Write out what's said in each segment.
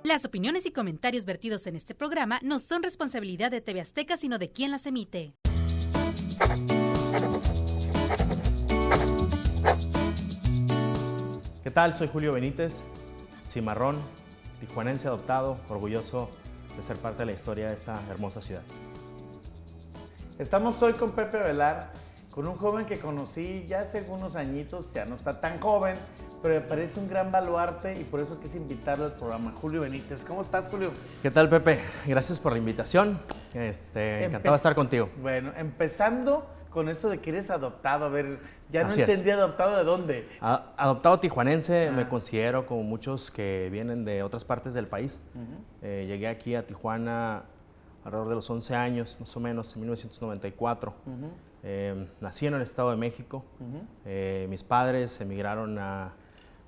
Las opiniones y comentarios vertidos en este programa no son responsabilidad de TV Azteca, sino de quien las emite. ¿Qué tal? Soy Julio Benítez, cimarrón, tijuanense adoptado, orgulloso de ser parte de la historia de esta hermosa ciudad. Estamos hoy con Pepe Velar, con un joven que conocí ya hace unos añitos, ya no está tan joven, pero me parece un gran baluarte y por eso quise invitarlo al programa. Julio Benítez, ¿cómo estás, Julio? ¿Qué tal, Pepe? Gracias por la invitación. Encantado de estar contigo. Bueno, empezando con eso de que eres adoptado, a ver, ya no Así entendí adoptado de dónde. Adoptado tijuanense, me considero como muchos que vienen de otras partes del país. Llegué aquí a Tijuana alrededor de los 11 años, más o menos, en 1994. Nací en el Estado de México. Mis padres emigraron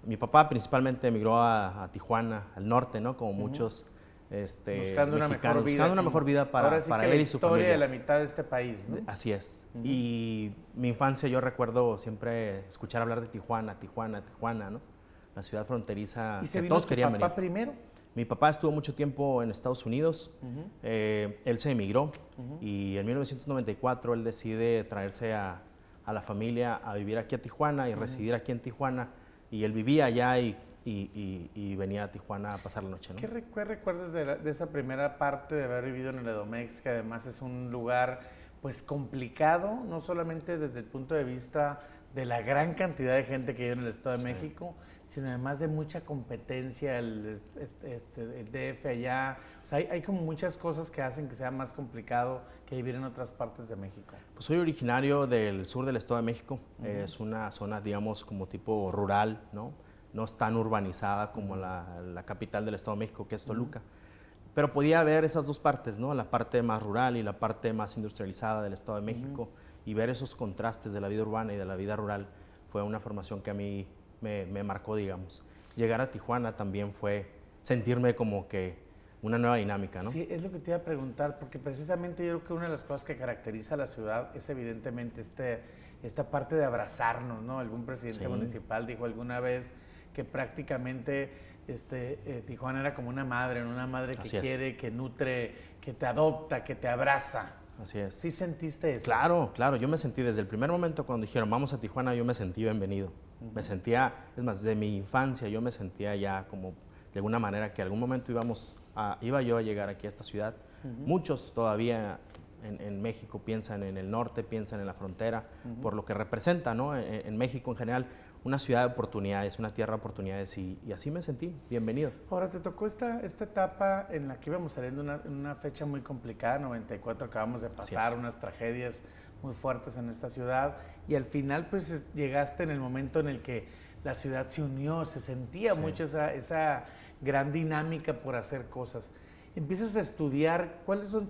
mi papá principalmente emigró a Tijuana, al norte, ¿no? Como muchos Buscando una mejor vida. Buscando una mejor vida para él y su familia. Historia de la mitad de este país, ¿no? Así es. Y mi infancia yo recuerdo siempre escuchar hablar de Tijuana, ¿no? La ciudad fronteriza ¿Y se que vino todos tu querían papá venir. primero? Mi papá estuvo mucho tiempo en Estados Unidos. Él se emigró y en 1994 él decide traerse a la familia a vivir aquí a Tijuana y residir aquí en Tijuana. Y él vivía allá y venía a Tijuana a pasar la noche, ¿no? ¿Qué recuerdas de esa primera parte de haber vivido en el Edomex, que además es un lugar pues complicado, no solamente desde el punto de vista de la gran cantidad de gente que vive en el Estado de México, sino además de mucha competencia, el DF allá? O sea, hay como muchas cosas que hacen que sea más complicado que vivir en otras partes de México. Pues soy originario del sur del Estado de México. Es una zona, digamos, como tipo rural, ¿no? No es tan urbanizada como la capital del Estado de México, que es Toluca. Pero podía ver esas dos partes, ¿no? La parte más rural y la parte más industrializada del Estado de México. Y ver esos contrastes de la vida urbana y de la vida rural fue una formación que a mí me marcó, digamos. Llegar a Tijuana también fue sentirme como que una nueva dinámica, ¿no? Sí, es lo que te iba a preguntar, porque precisamente yo creo que una de las cosas que caracteriza a la ciudad es evidentemente esta parte de abrazarnos, ¿no? Algún presidente municipal dijo alguna vez que prácticamente Tijuana era como una madre, ¿no? Una madre que quiere, que nutre, que te adopta, que te abraza. Así es. ¿Sí sentiste eso? Claro, yo me sentí desde el primer momento cuando dijeron vamos a Tijuana, yo me sentí bienvenido. Me sentía, es más, de mi infancia yo me sentía ya como de alguna manera que algún momento iba yo a llegar aquí a esta ciudad. Muchos todavía en México piensan en el norte, piensan en la frontera, por lo que representa, ¿no? En México en general, una ciudad de oportunidades, una tierra de oportunidades, y así me sentí, bienvenido. Ahora, te tocó esta etapa en la que íbamos saliendo una fecha muy complicada, 94, acabamos de pasar unas tragedias muy fuertes en esta ciudad, y al final pues llegaste en el momento en el que la ciudad se unió, se sentía mucho esa gran dinámica por hacer cosas. Empiezas a estudiar,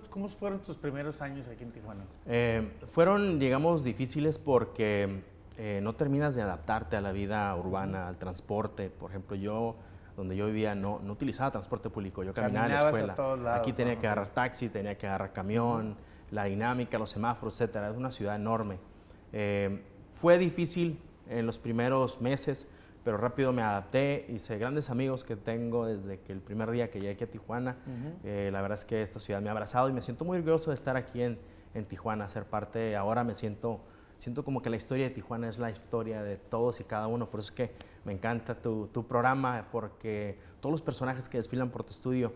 ¿cómo fueron tus primeros años aquí en Tijuana? Fueron, digamos, difíciles porque no terminas de adaptarte a la vida urbana, al transporte. Por ejemplo, donde yo vivía, no utilizaba transporte público, yo caminaba a la escuela. A todos lados, aquí tenía que agarrar taxi, tenía que agarrar camión, la dinámica, los semáforos, etcétera. Es una ciudad enorme. Fue difícil en los primeros meses, pero rápido me adapté, hice grandes amigos que tengo desde que el primer día que llegué aquí a Tijuana. La verdad es que esta ciudad me ha abrazado y me siento muy orgulloso de estar aquí en Tijuana, ser parte. Ahora me siento como que la historia de Tijuana es la historia de todos y cada uno. Por eso es que me encanta tu programa, porque todos los personajes que desfilan por tu estudio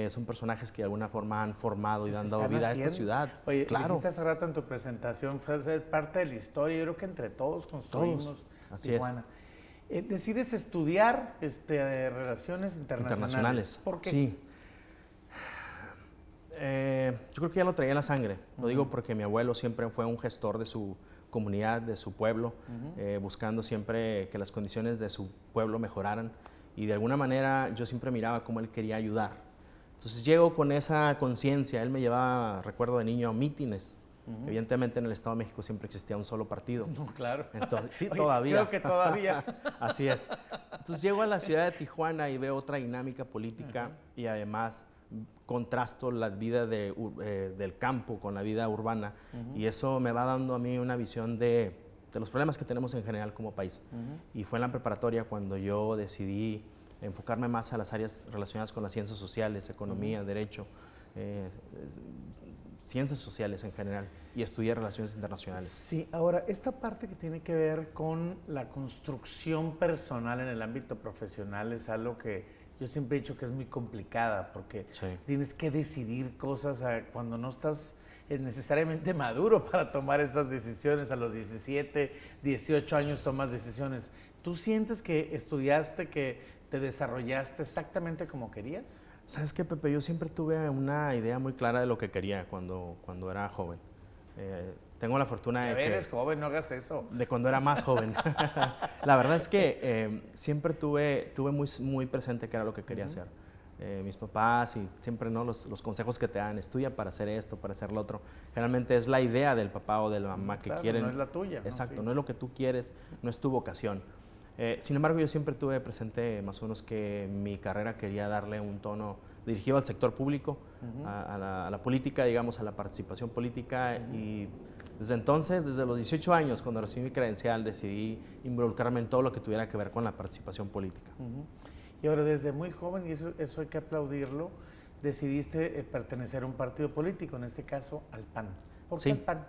son personajes que de alguna forma han formado y han dado vida a esta ciudad. Oye, dijiste hace rato en tu presentación, ser parte de la historia. Yo creo que entre todos construimos Tijuana. Decides estudiar relaciones internacionales. ¿Por qué? Sí. Yo creo que ya lo traía en la sangre. Lo digo porque mi abuelo siempre fue un gestor de su comunidad, de su pueblo, buscando siempre que las condiciones de su pueblo mejoraran. Y de alguna manera yo siempre miraba cómo él quería ayudar. Entonces llego con esa conciencia. Él me llevaba, recuerdo de niño, a mítines. Evidentemente en el Estado de México siempre existía un solo partido. No, claro. Entonces, sí, Oye, todavía. Creo que todavía. Así es. Entonces llego a la ciudad de Tijuana y veo otra dinámica política y además contrasto la vida del campo con la vida urbana y eso me va dando a mí una visión de los problemas que tenemos en general como país. Y fue en la preparatoria cuando yo decidí enfocarme más a las áreas relacionadas con las ciencias sociales, economía, derecho, ciencias sociales en general, y estudié relaciones internacionales. Sí, ahora, esta parte que tiene que ver con la construcción personal en el ámbito profesional es algo que yo siempre he dicho que es muy complicada, porque tienes que decidir cosas cuando no estás necesariamente maduro para tomar esas decisiones. A los 17, 18 años tomas decisiones. ¿Tú sientes que estudiaste, que te desarrollaste exactamente como querías? ¿Sabes qué, Pepe? Yo siempre tuve una idea muy clara de lo que quería cuando era joven. Tengo la fortuna de que... Eres joven, no hagas eso. De cuando era más joven. La verdad es que siempre tuve muy presente qué era lo que quería hacer. Mis papás y siempre ¿no? los consejos que te dan, estudia para hacer esto, para hacer lo otro. Generalmente es la idea del papá o de la mamá que quieren. No es la tuya. Exacto, ¿no? No es lo que tú quieres, no es tu vocación. Sin embargo, yo siempre tuve presente más o menos que mi carrera quería darle un tono dirigido al sector público, a la política, digamos, a la participación política. Y desde entonces, desde los 18 años, cuando recibí mi credencial, decidí involucrarme en todo lo que tuviera que ver con la participación política. Y ahora, desde muy joven, y eso hay que aplaudirlo, decidiste pertenecer a un partido político, en este caso al PAN. ¿Por qué el PAN?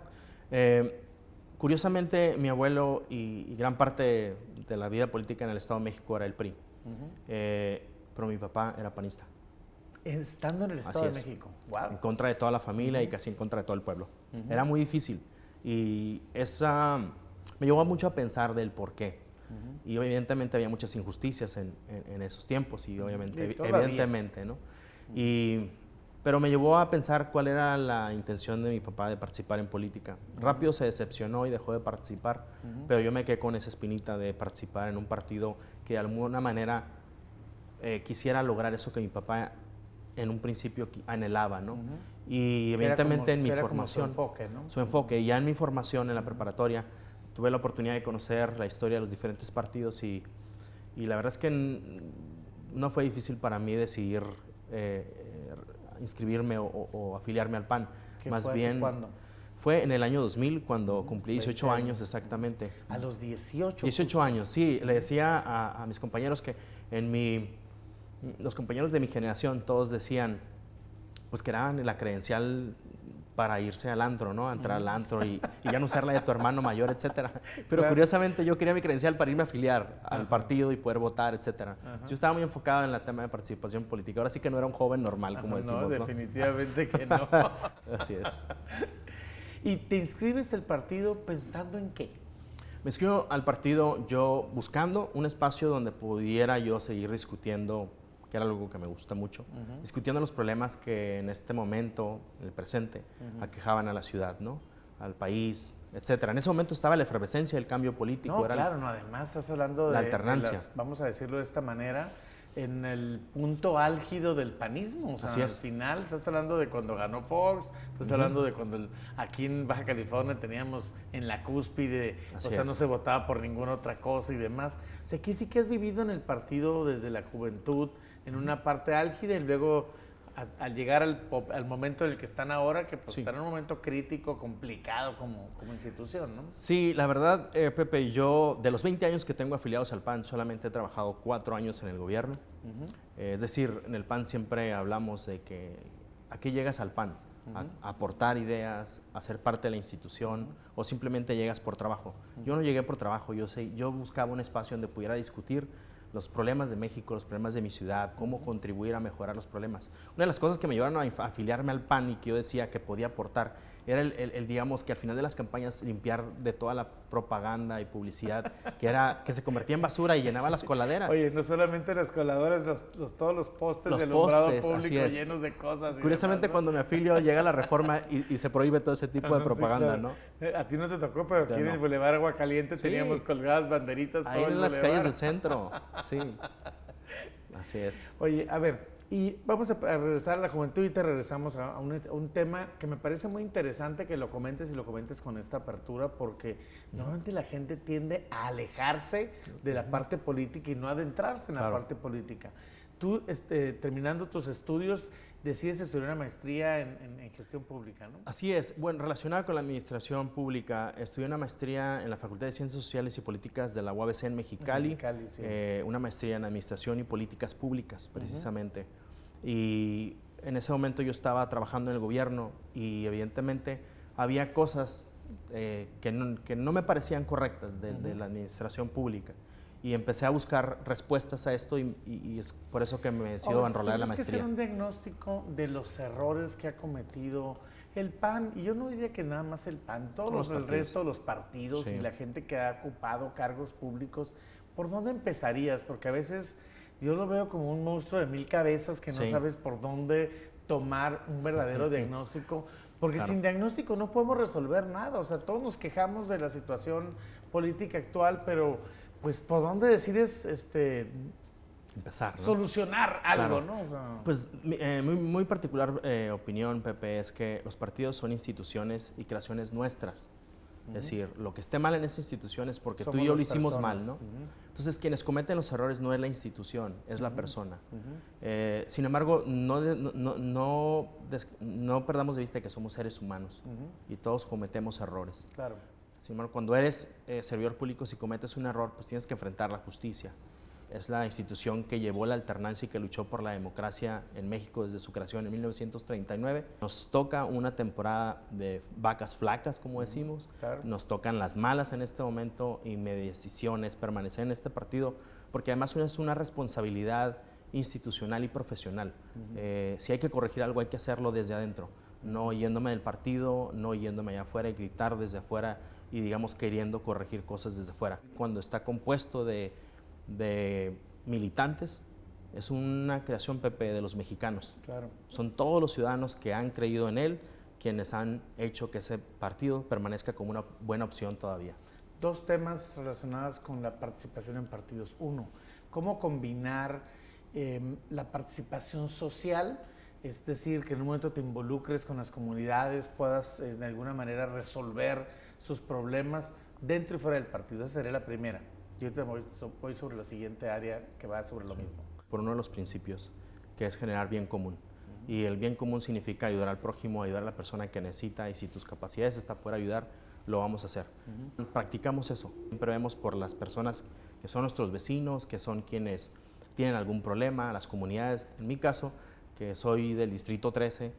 Curiosamente, mi abuelo y gran parte de la vida política en el Estado de México era el PRI, pero mi papá era panista. Estando en el Estado de México. Wow. En contra de toda la familia y casi en contra de todo el pueblo. Era muy difícil y esa me llevó mucho a pensar del por qué. Y evidentemente había muchas injusticias en esos tiempos y obviamente, evidentemente, ¿no? Pero me llevó a pensar cuál era la intención de mi papá de participar en política. Rápido se decepcionó y dejó de participar, pero yo me quedé con esa espinita de participar en un partido que de alguna manera quisiera lograr eso que mi papá en un principio anhelaba, ¿no? Y evidentemente en mi formación, su enfoque, ¿no? Su enfoque, y ya en mi formación en la preparatoria tuve la oportunidad de conocer la historia de los diferentes partidos y la verdad es que no fue difícil para mí decidir inscribirme o afiliarme al PAN. Más bien, ¿cuándo? Fue en el año 2000 cuando cumplí 18 años exactamente. A los 18. 18 años, sí. Le decía a mis compañeros que los compañeros de mi generación todos decían pues que era la credencial para irse al antro, ¿no? Entrar al antro y ya no usar la de tu hermano mayor, etcétera. Pero curiosamente yo quería mi credencial para irme a afiliar al partido y poder votar, etcétera. Yo estaba muy enfocado en el tema de participación política. Ahora sí que no era un joven normal, como decimos, ¿no? Definitivamente que no. Así es. ¿Y te inscribes al partido pensando en qué? Me inscribo al partido yo buscando un espacio donde pudiera yo seguir discutiendo, que era algo que me gusta mucho, discutiendo los problemas que en este momento, en el presente, aquejaban a la ciudad, ¿no? Al país, etcétera. En ese momento estaba la efervescencia del cambio político. No, claro, no, además estás hablando la alternancia. Vamos a decirlo de esta manera, en el punto álgido del panismo. O sea, al final estás hablando de cuando ganó Fox, estás hablando de cuando aquí en Baja California teníamos en la cúspide, no se votaba por ninguna otra cosa y demás. O sea, aquí sí que has vivido en el partido desde la juventud, en una parte álgida y luego al llegar al momento en el que están ahora, que pues están en un momento crítico, complicado como institución, ¿no? Sí, la verdad, Pepe, yo de los 20 años que tengo afiliados al PAN, solamente he trabajado 4 años en el gobierno. Es decir, en el PAN siempre hablamos de que aquí llegas al PAN, a aportar ideas, a ser parte de la institución, o simplemente llegas por trabajo. Yo no llegué por trabajo, yo buscaba un espacio donde pudiera discutir los problemas de México, los problemas de mi ciudad, cómo contribuir a mejorar los problemas. Una de las cosas que me llevaron a afiliarme al PAN y que yo decía que podía aportar era digamos, que al final de las campañas limpiar de toda la propaganda y publicidad que se convertía en basura y llenaba las coladeras. Oye, no solamente las coladeras, todos los postes de alumbrado público llenos de cosas. Curiosamente, cuando me afilio llega la reforma y se prohíbe todo ese tipo de propaganda, ¿no? A ti no te tocó, pero aquí en el Boulevard Aguacaliente teníamos colgadas banderitas. Ahí en las calles del centro, sí. Así es. Oye, a ver, y vamos a regresar a la juventud y te regresamos a un tema que me parece muy interesante que lo comentes y lo comentes con esta apertura, porque normalmente la gente tiende a alejarse de la parte política y no adentrarse en la parte política. Tú, terminando tus estudios, decides estudiar una maestría en gestión pública, ¿no? Así es. Bueno, relacionado con la administración pública, estudié una maestría en la Facultad de Ciencias Sociales y Políticas de la UABC en Mexicali. Mexicali, sí. Una maestría en Administración y Políticas Públicas, precisamente. Y en ese momento yo estaba trabajando en el gobierno y evidentemente había cosas que no me parecían correctas de la administración pública. Y empecé a buscar respuestas a esto y es por eso que me decido a enrolar en la maestría. ¿Tienes que hacer un diagnóstico de los errores que ha cometido el PAN? Y yo no diría que nada más el PAN, el resto de los partidos, sí, y la gente que ha ocupado cargos públicos. ¿Por dónde empezarías? Porque a veces yo lo veo como un monstruo de 1000 cabezas que no sabes por dónde tomar un verdadero diagnóstico. Porque sin diagnóstico no podemos resolver nada. O sea, todos nos quejamos de la situación política actual, pero pues ¿por dónde decides empezar, ¿no? Solucionar algo, ¿no? O sea, pues muy particular opinión, Pepe, es que los partidos son instituciones y creaciones nuestras. Es decir, lo que esté mal en esa institución es porque tú y yo lo hicimos mal, ¿no? Entonces, quienes cometen los errores no es la institución, es la persona. Sin embargo, no perdamos de vista que somos seres humanos y todos cometemos errores. Claro. Sin embargo, cuando eres servidor público, si cometes un error, pues tienes que enfrentar la justicia. Es la institución que llevó la alternancia y que luchó por la democracia en México desde su creación en 1939. Nos toca una temporada de vacas flacas, como decimos. Claro. Nos tocan las malas en este momento y mi decisión es permanecer en este partido, porque además es una responsabilidad institucional y profesional. Si hay que corregir algo, hay que hacerlo desde adentro, no yéndome del partido, no yéndome allá afuera y gritar desde afuera y digamos queriendo corregir cosas desde fuera. Cuando está compuesto de militantes, es una creación, Pepe, de los mexicanos. Claro. Son todos los ciudadanos que han creído en él, quienes han hecho que ese partido permanezca como una buena opción todavía. Dos temas relacionados con la participación en partidos. Uno, ¿cómo combinar la participación social? Es decir, que en un momento te involucres con las comunidades, puedas de alguna manera resolver sus problemas dentro y fuera del partido. Esa sería la primera. Yo te voy sobre la siguiente área que va sobre lo mismo. Por uno de los principios, que es generar bien común. Y el bien común significa ayudar al prójimo, ayudar a la persona que necesita, y si tus capacidades están por ayudar, lo vamos a hacer. Practicamos eso. Siempre vemos por las personas que son nuestros vecinos, que son quienes tienen algún problema, las comunidades. En mi caso, que soy del Distrito 13,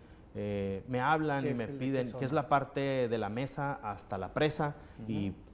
me hablan y me piden, que es la parte de la mesa hasta la presa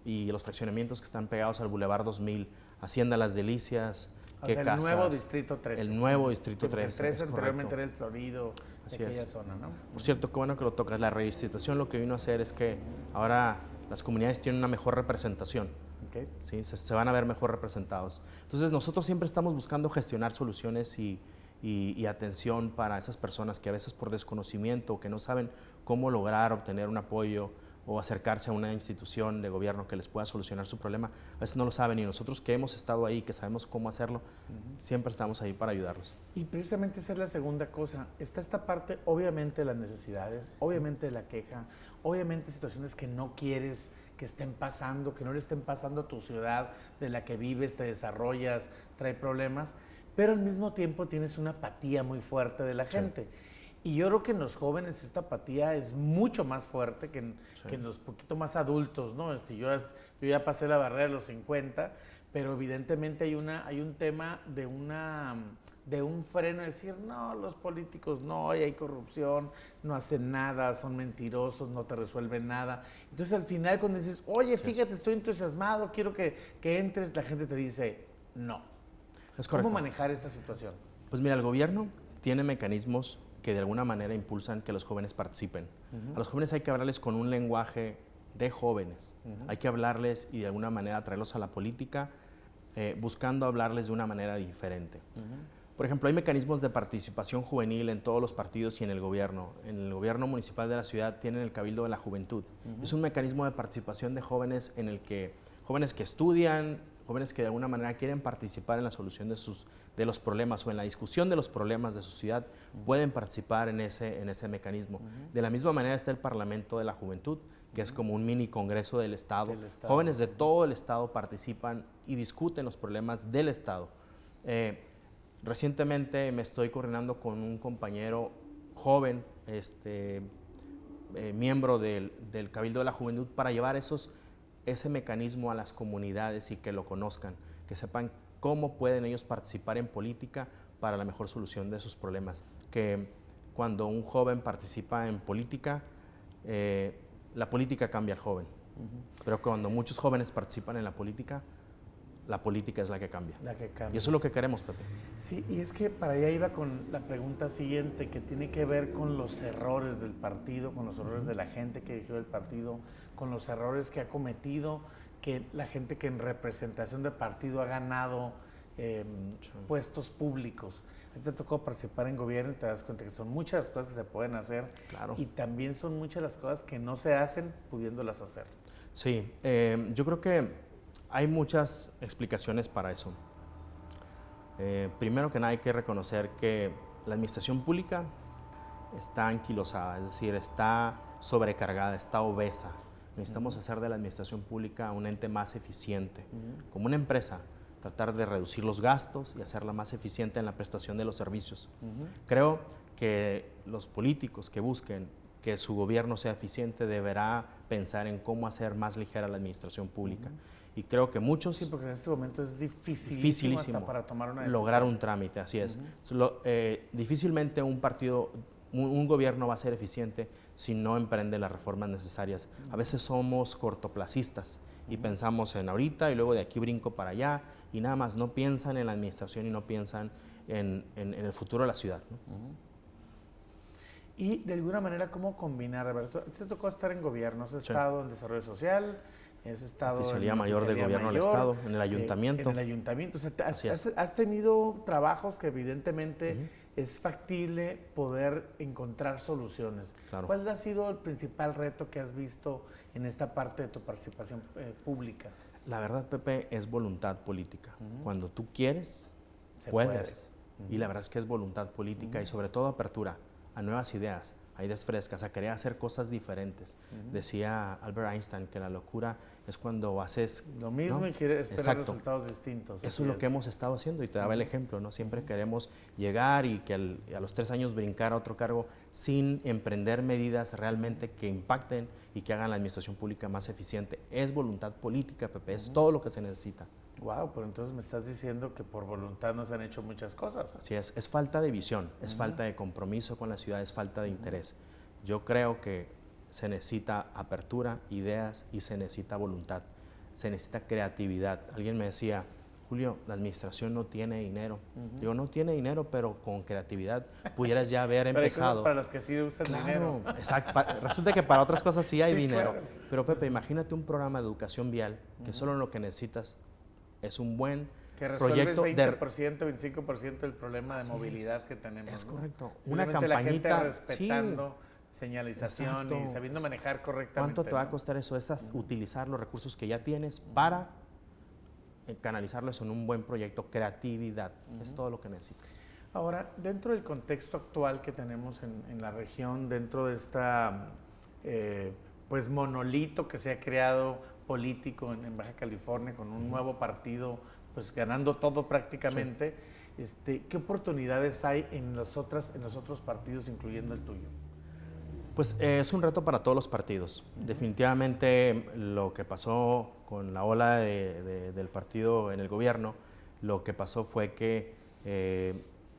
y los fraccionamientos que están pegados al Boulevard 2000, Hacienda Las Delicias, Qué Casas. El nuevo Distrito 13. El nuevo Distrito 13. El 13 anteriormente era el Florido, de aquella zona, ¿no? Por cierto, qué bueno que lo tocas. La redistribución lo que vino a hacer es que ahora las comunidades tienen una mejor representación. Okay. ¿Sí? Se van a ver mejor representados. Entonces nosotros siempre estamos buscando gestionar soluciones y atención para esas personas que a veces por desconocimiento, que no saben cómo lograr obtener un apoyo o acercarse a una institución de gobierno que les pueda solucionar su problema, a veces no lo saben, y nosotros que hemos estado ahí, que sabemos cómo hacerlo, siempre estamos ahí para ayudarlos. Y precisamente esa es la segunda cosa. Está esta parte, obviamente, de las necesidades, obviamente de la queja, obviamente situaciones que no quieres que estén pasando, que no le estén pasando a tu ciudad de la que vives, te desarrollas, trae problemas, pero al mismo tiempo tienes una apatía muy fuerte de la gente. Y yo creo que en los jóvenes esta apatía es mucho más fuerte que en los poquito más adultos, ¿no? Yo ya pasé la barrera de los 50, pero evidentemente hay un tema de un freno, de decir, no, los políticos no, hay corrupción, no hacen nada, son mentirosos, no te resuelven nada. Entonces al final cuando dices, oye, fíjate, estoy entusiasmado, quiero que entres, la gente te dice, no. Es correcto. ¿Cómo manejar esta situación? Pues mira, el gobierno tiene mecanismos que de alguna manera impulsan que los jóvenes participen. A los jóvenes hay que hablarles con un lenguaje de jóvenes. Hay que hablarles y de alguna manera traerlos a la política, buscando hablarles de una manera diferente. Por ejemplo, hay mecanismos de participación juvenil en todos los partidos y en el gobierno. En el gobierno municipal de la ciudad tienen el Cabildo de la Juventud. Es un mecanismo de participación de jóvenes en el que jóvenes que estudian, jóvenes que de alguna manera quieren participar en la solución de los problemas o en la discusión de los problemas de su ciudad, pueden participar en ese mecanismo. De la misma manera está el Parlamento de la Juventud, que es como un mini congreso del Estado. Jóvenes de todo el Estado participan y discuten los problemas del Estado. Recientemente me estoy coordinando con un compañero joven, miembro del Cabildo de la Juventud, para llevar ese mecanismo a las comunidades y que lo conozcan, que sepan cómo pueden ellos participar en política para la mejor solución de sus problemas. Que cuando un joven participa en política, la política cambia al joven. Pero cuando muchos jóvenes participan en la política es la que cambia. Y eso es lo que queremos, Pepe. Sí, y es que para allá iba con la pregunta siguiente, que tiene que ver con los errores del partido, con los errores de la gente que dirigió el partido, con los errores que ha cometido, que la gente que en representación del partido ha ganado puestos públicos. A ti te tocó participar en gobierno y te das cuenta que son muchas las cosas que se pueden hacer, claro, y también son muchas las cosas que no se hacen pudiéndolas hacer. Sí, yo creo que hay muchas explicaciones para eso. Primero que nada hay que reconocer que la administración pública está anquilosada, es decir, está sobrecargada, está obesa. Necesitamos hacer de la administración pública un ente más eficiente. Como una empresa, tratar de reducir los gastos y hacerla más eficiente en la prestación de los servicios. Creo que los políticos que busquen que su gobierno sea eficiente deberá pensar en cómo hacer más ligera la administración pública. Y creo que muchos... Sí, porque en este momento es dificilísimo hasta para tomar una decisión. Lograr un trámite, así es. Difícilmente un gobierno va a ser eficiente si no emprende las reformas necesarias. A veces somos cortoplacistas y pensamos en ahorita y luego de aquí brinco para allá y nada más, no piensan en la administración y no piensan en el futuro de la ciudad, ¿no? Y de alguna manera, ¿cómo combinar, Roberto? Te tocó estar en gobierno, has estado en desarrollo social, has estado Oficialía en Mayor de Gobierno del Estado, en el Ayuntamiento. En el Ayuntamiento, o sea, has tenido trabajos que evidentemente es factible poder encontrar soluciones. Claro. ¿Cuál ha sido el principal reto que has visto en esta parte de tu participación pública? La verdad, Pepe, es voluntad política. Cuando tú quieres, puedes. Y la verdad es que es voluntad política y sobre todo apertura a nuevas ideas, a ideas frescas, a querer hacer cosas diferentes. Decía Albert Einstein que la locura es cuando haces lo mismo, ¿no? Y quieres esperar resultados distintos. Eso es lo que hemos estado haciendo y te daba el ejemplo, ¿no? Siempre queremos llegar y que a los 3 años brincar a otro cargo sin emprender medidas realmente que impacten y que hagan la administración pública más eficiente. Es voluntad política, Pepe, es todo lo que se necesita. Wow, pero entonces me estás diciendo que por voluntad no se han hecho muchas cosas. Así es falta de visión, es falta de compromiso con la ciudad, es falta de interés. Yo creo que se necesita apertura, ideas y se necesita voluntad, se necesita creatividad. Alguien me decía, Julio, la administración no tiene dinero. Digo, no tiene dinero, pero con creatividad pudieras ya haber empezado. Hay cosas para las que sí usan dinero. Exacto. Resulta que para otras cosas sí hay dinero. Claro. Pero Pepe, imagínate un programa de educación vial que solo lo que necesitas es un buen proyecto el 20%, 25% del problema de movilidad que tenemos. Es correcto. Una campañita. La gente respetando señalización y sabiendo manejar correctamente. ¿Cuánto te va a costar eso? Es utilizar los recursos que ya tienes para canalizarlos en un buen proyecto. Creatividad. Es todo lo que necesitas. Ahora, dentro del contexto actual que tenemos en la región, dentro de esta pues monolito que se ha creado político en Baja California, con un nuevo partido, pues ganando todo prácticamente, ¿qué oportunidades hay en los otros partidos, incluyendo el tuyo? Pues es un reto para todos los partidos. Definitivamente lo que pasó con la ola del partido en el gobierno, lo que pasó fue que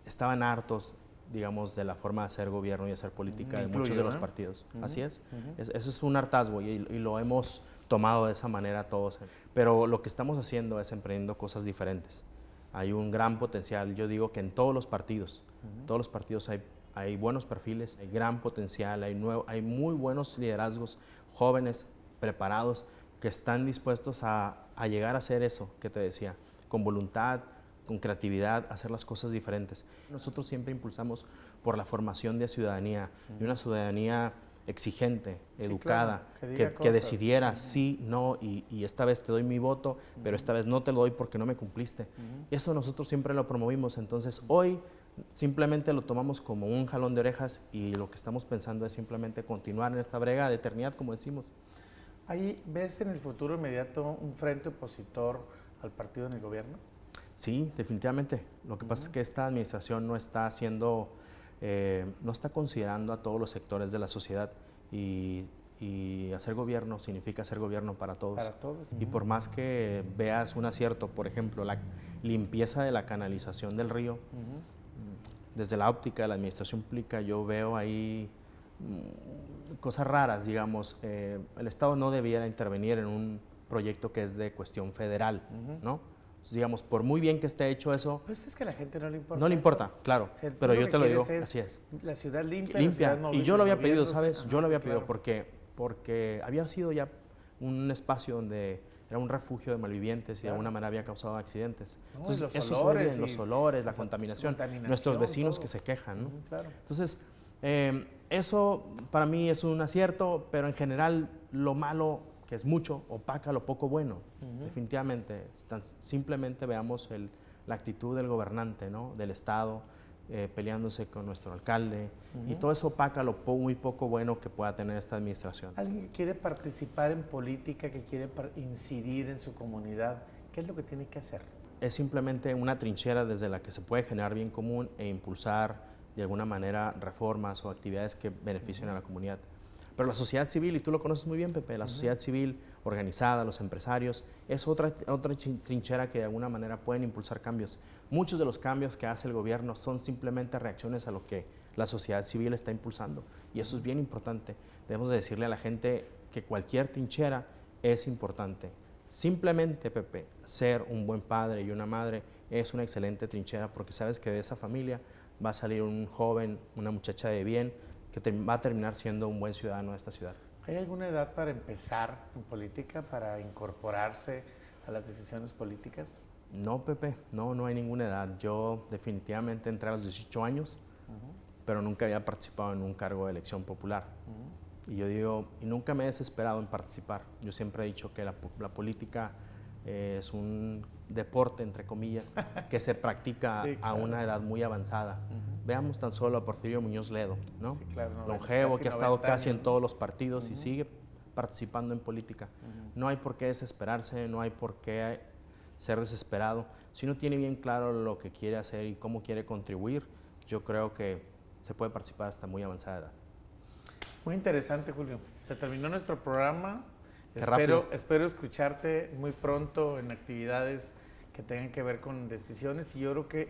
estaban hartos, digamos, de la forma de hacer gobierno y hacer política de muchos de los partidos. Así es. Eso es un hartazgo y lo hemos tomado de esa manera todos. Pero lo que estamos haciendo es emprendiendo cosas diferentes. Hay un gran potencial. Yo digo que en todos los partidos hay buenos perfiles, hay gran potencial, hay muy buenos liderazgos, jóvenes, preparados, que están dispuestos a llegar a hacer eso que te decía, con voluntad, con creatividad, hacer las cosas diferentes. Nosotros siempre impulsamos por la formación de ciudadanía, y una ciudadanía exigente, educada, claro, que decidiera sí, no, y esta vez te doy mi voto, pero esta vez no te lo doy porque no me cumpliste. Eso nosotros siempre lo promovimos, entonces hoy simplemente lo tomamos como un jalón de orejas y lo que estamos pensando es simplemente continuar en esta brega de eternidad, como decimos. ¿Ves en el futuro inmediato un frente opositor al partido en el gobierno? Sí, definitivamente. Lo que pasa es que esta administración no está no está considerando a todos los sectores de la sociedad y hacer gobierno significa hacer gobierno para todos. Para todos. Y por más que veas un acierto, por ejemplo, la limpieza de la canalización del río, desde la óptica de la administración pública yo veo ahí cosas raras, digamos. El Estado no debiera intervenir en un proyecto que es de cuestión federal, ¿no? Entonces, digamos, por muy bien que esté hecho eso... Pues es que a la gente no le importa. No le importa, claro, O sea, pero tú yo te lo digo, es así es. La ciudad limpia. Limpia, y yo lo había pedido, ¿sabes? Ajá, Yo lo había sí, pedido claro. porque había sido ya un espacio donde era un refugio de malvivientes y de Claro. alguna manera había causado accidentes. No, Entonces, los eso se ve olores bien, los y olores, la la contaminación, contaminación, nuestros vecinos todo. que se quejan, ¿no? Claro. Entonces, eso para mí es un acierto, pero en general lo malo, que es mucho, opaca lo poco bueno, definitivamente. Simplemente veamos la actitud del gobernante, ¿no? Del Estado, peleándose con nuestro alcalde, y todo eso opaca lo muy poco bueno que pueda tener esta administración. Alguien que quiere participar en política, que quiere incidir en su comunidad, ¿qué es lo que tiene que hacer? Es simplemente una trinchera desde la que se puede generar bien común e impulsar de alguna manera reformas o actividades que beneficien a la comunidad. Pero la sociedad civil, y tú lo conoces muy bien, Pepe, la sociedad civil organizada, los empresarios, es otra trinchera que de alguna manera pueden impulsar cambios. Muchos de los cambios que hace el gobierno son simplemente reacciones a lo que la sociedad civil está impulsando, y eso es bien importante. Debemos de decirle a la gente que cualquier trinchera es importante. Simplemente, Pepe, ser un buen padre y una madre es una excelente trinchera, porque sabes que de esa familia va a salir un joven, una muchacha de bien, que va a terminar siendo un buen ciudadano de esta ciudad. ¿Hay alguna edad para empezar en política, para incorporarse a las decisiones políticas? No, Pepe, no hay ninguna edad. Yo definitivamente entré a los 18 años, pero nunca había participado en un cargo de elección popular. Y yo digo, y nunca me he desesperado en participar. Yo siempre he dicho que la política es un deporte, entre comillas, que se practica Sí, claro. a una edad muy avanzada. Veamos tan solo a Porfirio Muñoz Ledo, ¿no? Sí, claro, Longevo, casi que ha estado 90 casi años, en todos los partidos y sigue participando en política. No hay por qué desesperarse, no hay por qué ser desesperado. Si uno tiene bien claro lo que quiere hacer y cómo quiere contribuir, yo creo que se puede participar hasta muy avanzada edad. Muy interesante, Julio. Se terminó nuestro programa. Qué rápido. Espero escucharte muy pronto en actividades que tengan que ver con decisiones, y yo creo que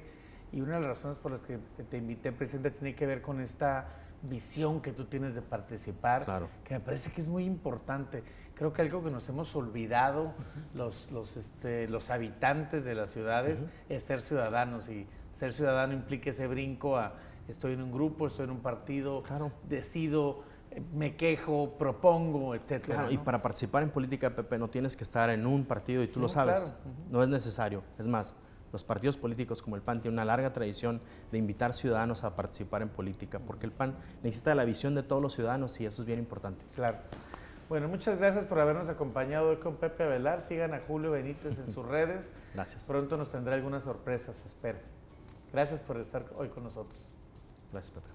una de las razones por las que te invité, presidente, tiene que ver con esta visión que tú tienes de participar, Claro. que me parece que es muy importante. Creo que algo que nos hemos olvidado los habitantes de las ciudades es ser ciudadanos, y ser ciudadano implica ese brinco a estoy en un grupo, estoy en un partido, Claro. decido, me quejo, propongo, etcétera. Claro, y ¿no? para participar en política, Pepe, no tienes que estar en un partido y tú No, lo sabes. claro. No es necesario. Es más, los partidos políticos como el PAN tienen una larga tradición de invitar ciudadanos a participar en política, porque el PAN necesita la visión de todos los ciudadanos y eso es bien importante. Claro. Bueno, muchas gracias por habernos acompañado hoy con Pepe Avelar. Sigan a Julio Benítez en sus redes. Gracias. Pronto nos tendrá algunas sorpresas, espero. Gracias por estar hoy con nosotros. Gracias, Pepe.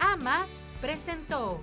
AMAS presentó